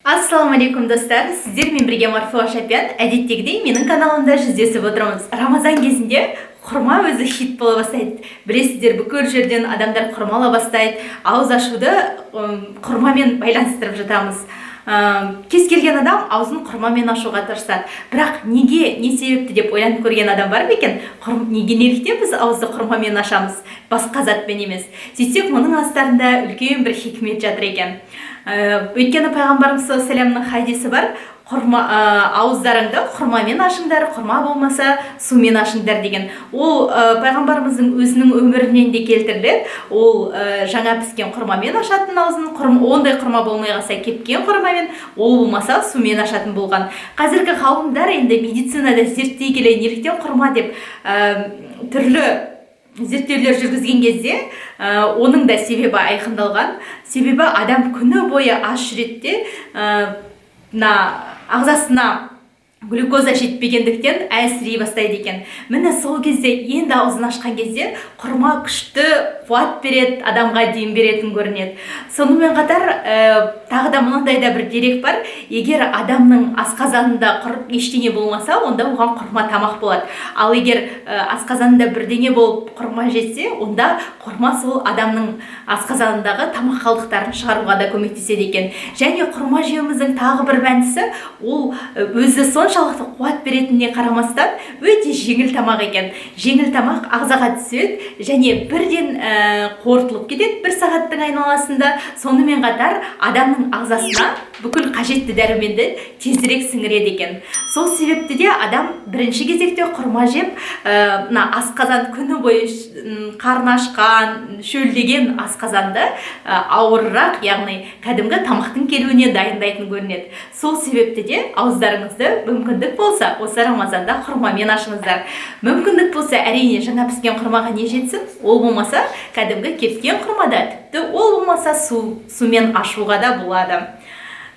Ассалаумалейкум достар, сіздермен бірге Марфуға Шапян. Әдеттегідей менің каналымда жүздесіп отырмыз. Рамазан кезінде құрма өзі хит бола бастайды. Білесіздер, бүкіл жерден адамдар құрмала бастайды. Ауыз ашуды құрмамен байланыстырып жатамыз. Кез келген адам аузын құрмамен ашуға тырысады. Бірақ неге, не себепті деп ойланып көрген адам бар ма екен? Неліктен біз ауызды құрмамен ашамыз, басқа затпен емес? Сөйтсек, мұның астарында үлкен бір хикмет жатыр екен. Өйткені пайғамбарымыз саллаллаху алейхи вассаламның хадисі бар: ауыздарыңды құрмамен ашыңдар, құрма болмаса сумен ашыңдар деген. Ол пайғамбарымыздың өзінің өмірінен де келтіріледі. Ол жаңа піскен құрмамен ашатын аузын, ондай құрма болмай қалса кепкен құрмамен, ол болмаса сумен ашатын болған. Қазіргі ғалымдар енді медицинада зерттей келе неліктен құрма деп түрлі зерттеулер жүргізген кезде оның да себебі айқындалған. Себебі адам күні бойы аш жүреді де ағзасына глюкоза жетпегендіктен әлсірей бастайды екен. Міне сол кезде, енді аузын ашқан кезде құрма күшті қуат береді, адамға дем беретін көрінеді. Сонымен қатар тағы да мынандай да бір дерек бар: егер адамның асқазанында ештеңе болмаса, онда оған құрма тамақ болады. Ал егер асқазанында бірдеңе болып құрма жетсе, онда құрма сол адамның асқазанындағы тамақ қалдықтарын шығаруға да көмектеседі екен. Және құрма жеуіміздің тағы бір мәнісі, ол өзі соншалықты қуат беретініне қарамастан өте жеңіл тамақ екен. Жеңіл тамақ ағзаға түседі және бірден қорытылып кетеді 1 сағаттың айналасында. Сонымен қатар адамның ағзасына бүкіл қажетті дәруменді тезірек сіңіреді екен. Сол себепті де адам бірінші кезекте құрма жеп, асқазан күні бойы қарны ашқан, шөлдеген асқазанды ауырырақ, яғни кәдімгі тамақтың келуіне дайындайтын көрінеді. Сол себепті де ауыздарыңызды мүмкіндік болса осы Рамазанда құрмамен ашыңыздар. Мүмкіндік болса әрине жаңа піскен құрмаға не жетсін, ол болмаса кәдімгі кепкен құрмада, тіпті ол болмаса сумен ашуға да болады.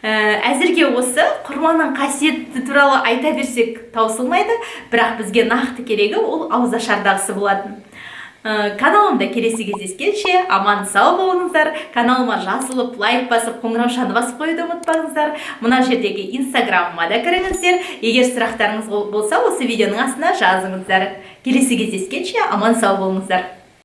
Әзірге осы құрманың қасиеті туралы айта берсек таусылмайды, бірақ бізге нақты керегі ол ауызашардағысы болатын. Каналымда келесі кездескенше аман сау болыңыздар. Каналыма жазылып, лайк басып, қоңыраушаны басып қоюды ұмытпаңыздар. Мына жердегі инстаграмыма да кіріңіздер. Егер сұрақтарыңыз болса, осы видеоның астына жазыңыздар. Келесі кездескенше аман сау болыңыздар.